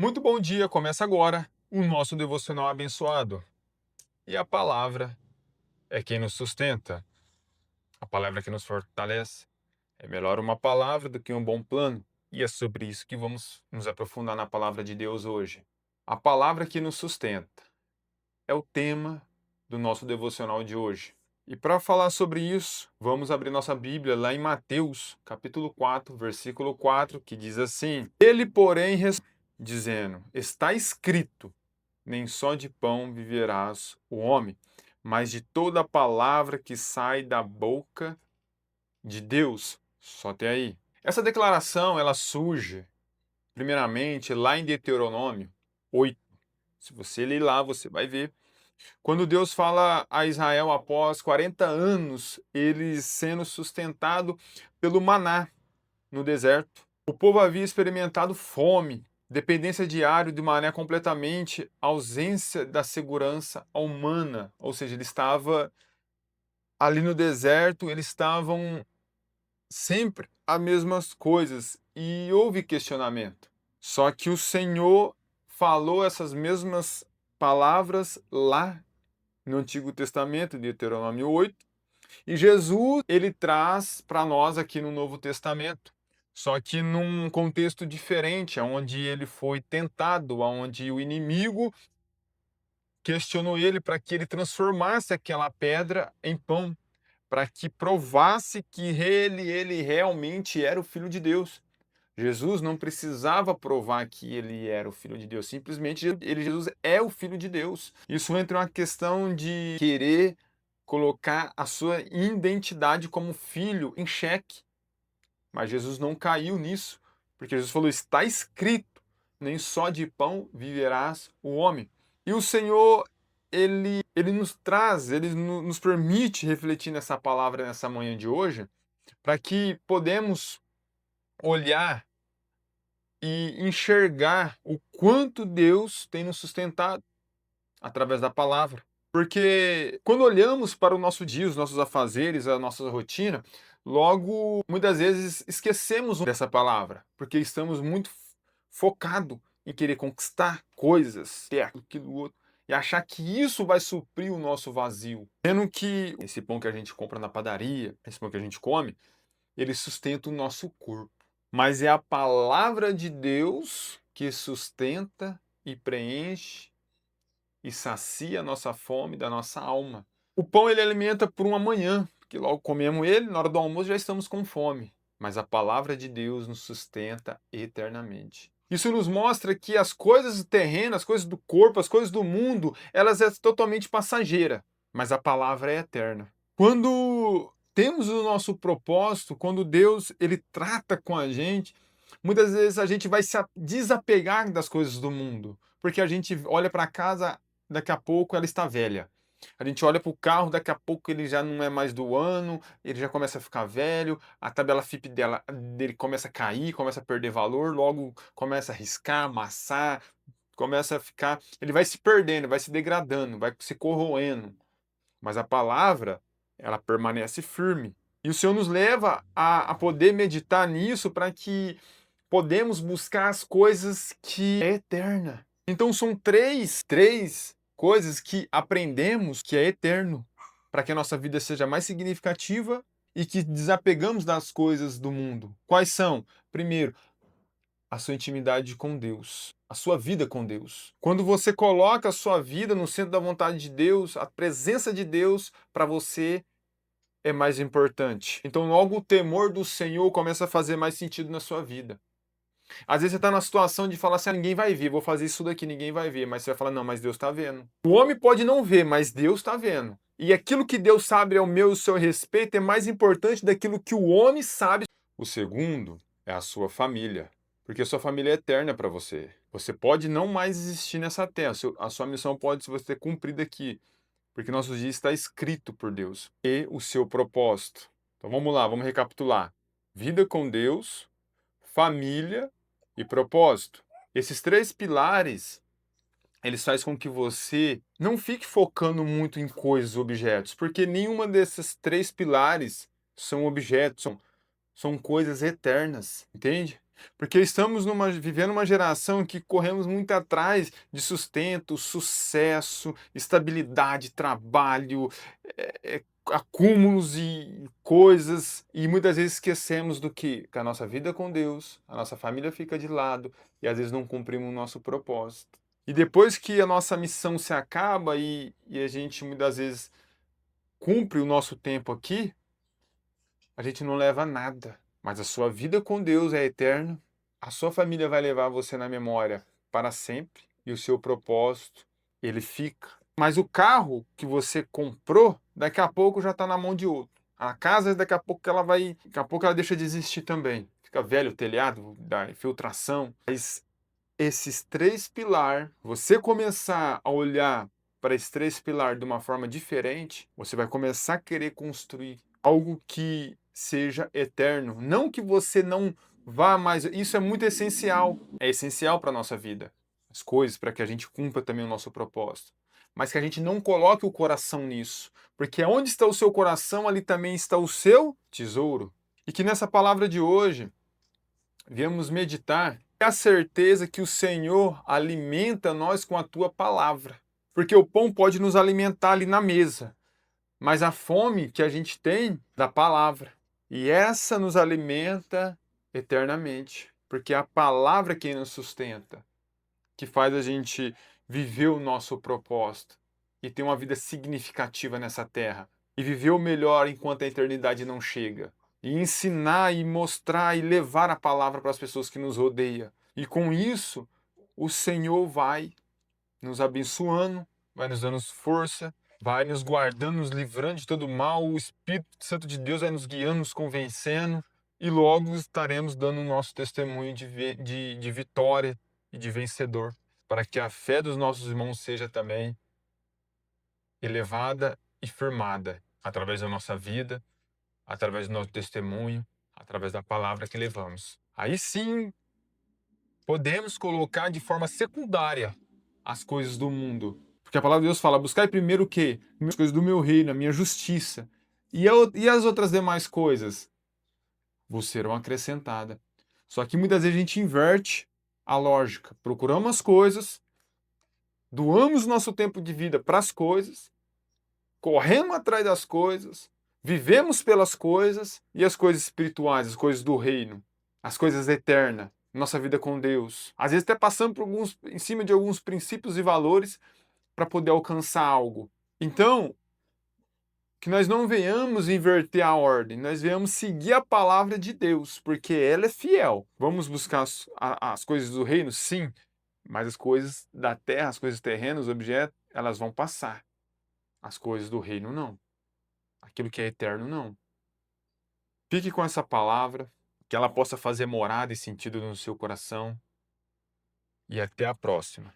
Muito bom dia, começa agora o nosso devocional abençoado. E a palavra é quem nos sustenta, a palavra que nos fortalece. É melhor uma palavra do que um bom plano. E é sobre isso que vamos nos aprofundar na palavra de Deus hoje. A palavra que nos sustenta é o tema do nosso devocional de hoje. E para falar sobre isso, vamos abrir nossa Bíblia lá em Mateus, capítulo 4, versículo 4, que diz assim: Ele, porém, dizendo: Está escrito, nem só de pão viverás o homem, mas de toda palavra que sai da boca de Deus. Só até aí. Essa declaração, ela surge, primeiramente, lá em Deuteronômio 8. Se você ler lá, você vai ver. Quando Deus fala a Israel após 40 anos, eles sendo sustentado pelo maná no deserto. O povo havia experimentado fome, dependência diária de mané completamente, ausência da segurança humana, ou seja, ele estava ali no deserto, eles estavam sempre as mesmas coisas e houve questionamento. Só que o Senhor falou essas mesmas palavras lá no Antigo Testamento, Deuteronômio 8, e Jesus, ele traz para nós aqui no Novo Testamento. Só que num contexto diferente, onde ele foi tentado, onde o inimigo questionou ele para que ele transformasse aquela pedra em pão, para que provasse que ele realmente era o Filho de Deus. Jesus não precisava provar que ele era o Filho de Deus, simplesmente Jesus é o Filho de Deus. Isso entra uma questão de querer colocar a sua identidade como filho em xeque. Mas Jesus não caiu nisso, porque Jesus falou: está escrito, nem só de pão viverás o homem. E o Senhor, ele nos traz, ele nos permite refletir nessa palavra nessa manhã de hoje, para que podemos olhar e enxergar o quanto Deus tem nos sustentado através da palavra. Porque quando olhamos para o nosso dia, os nossos afazeres, a nossa rotina, logo muitas vezes esquecemos dessa palavra, porque estamos muito focados em querer conquistar coisas, ter aquilo outro, e achar que isso vai suprir o nosso vazio. Sendo que esse pão que a gente compra na padaria, esse pão que a gente come, ele sustenta o nosso corpo. Mas é a palavra de Deus que sustenta e preenche e sacia a nossa fome da nossa alma. O pão ele alimenta por uma manhã, porque logo comemos ele, na hora do almoço já estamos com fome. Mas a palavra de Deus nos sustenta eternamente. Isso nos mostra que as coisas terrenas, as coisas do corpo, as coisas do mundo, elas é totalmente passageira, mas a palavra é eterna. Quando temos o nosso propósito, quando Deus ele trata com a gente, muitas vezes a gente vai se desapegar das coisas do mundo, porque a gente olha para casa, daqui a pouco ela está velha. A gente olha para o carro, daqui a pouco ele já não é mais do ano, ele já começa a ficar velho, a tabela FIP dele começa a cair, começa a perder valor, logo começa a riscar, amassar, começa a ficar. Ele vai se perdendo, vai se degradando, vai se corroendo. Mas a palavra, ela permanece firme. E o Senhor nos leva a poder meditar nisso para que podemos buscar as coisas que é eterna. Então são três coisas que aprendemos que é eterno, para que a nossa vida seja mais significativa e que desapegamos das coisas do mundo. Quais são? Primeiro, a sua intimidade com Deus, a sua vida com Deus. Quando você coloca a sua vida no centro da vontade de Deus, a presença de Deus para você é mais importante. Então, logo o temor do Senhor começa a fazer mais sentido na sua vida. Às vezes você está na situação de falar assim: ah, ninguém vai ver, vou fazer isso daqui, ninguém vai ver. Mas você vai falar: não, mas Deus está vendo. O homem pode não ver, mas Deus está vendo. E aquilo que Deus sabe ao meu e ao seu respeito é mais importante daquilo que o homem sabe. O segundo é a sua família, porque a sua família é eterna para você. Você pode não mais existir nessa terra, a sua missão pode ser cumprida aqui, porque nosso dia está escrito por Deus. E o seu propósito. Então vamos lá, vamos recapitular. Vida com Deus, família e propósito. Esses três pilares, eles fazem com que você não fique focando muito em coisas, objetos, porque nenhuma desses três pilares são objetos, são coisas eternas, entende? Porque estamos vivendo uma geração que corremos muito atrás de sustento, sucesso, estabilidade, trabalho, acúmulos e coisas, e muitas vezes esquecemos do que a nossa vida com Deus, a nossa família fica de lado e às vezes não cumprimos o nosso propósito. E depois que a nossa missão se acaba e a gente muitas vezes cumpre o nosso tempo aqui, a gente não leva nada. Mas a sua vida com Deus é eterna. A sua família vai levar você na memória para sempre e o seu propósito, ele fica. Mas o carro que você comprou, daqui a pouco já está na mão de outro. A casa, daqui a pouco ela deixa de existir também. Fica velho o telhado, da infiltração. Mas esses três pilares, você começar a olhar para esses três pilares de uma forma diferente, você vai começar a querer construir algo que seja eterno. Não que você não vá mais. Isso é muito essencial. É essencial para a nossa vida. As coisas, para que a gente cumpra também o nosso propósito. Mas que a gente não coloque o coração nisso. Porque onde está o seu coração, ali também está o seu tesouro. E que nessa palavra de hoje, viemos meditar a certeza que o Senhor alimenta nós com a tua palavra. Porque o pão pode nos alimentar ali na mesa, mas a fome que a gente tem da palavra. E essa nos alimenta eternamente, porque é a palavra quem nos sustenta, que faz a gente viver o nosso propósito e ter uma vida significativa nessa terra e viver o melhor enquanto a eternidade não chega. E ensinar e mostrar e levar a palavra para as pessoas que nos rodeiam. E com isso, o Senhor vai nos abençoando, vai nos dando força, vai nos guardando, nos livrando de todo mal. O Espírito Santo de Deus vai nos guiando, nos convencendo. E logo estaremos dando o nosso testemunho de vitória e de vencedor, para que a fé dos nossos irmãos seja também elevada e firmada através da nossa vida, através do nosso testemunho, através da palavra que levamos. Aí sim, podemos colocar de forma secundária as coisas do mundo. Porque a palavra de Deus fala: buscai primeiro o quê? As coisas do meu reino, a minha justiça. E as outras demais coisas vos serão acrescentadas. Só que muitas vezes a gente inverte a lógica. Procuramos as coisas, doamos nosso tempo de vida para as coisas, corremos atrás das coisas, vivemos pelas coisas e as coisas espirituais, as coisas do reino, as coisas eternas, nossa vida com Deus. Às vezes até passando em cima de alguns princípios e valores para poder alcançar algo. Então, que nós não venhamos inverter a ordem, nós venhamos seguir a palavra de Deus, porque ela é fiel. Vamos buscar as coisas do reino? Sim, mas as coisas da terra, as coisas terrenas, os objetos, elas vão passar. As coisas do reino não. Aquilo que é eterno não. Fique com essa palavra, que ela possa fazer morada e sentido no seu coração. E até a próxima.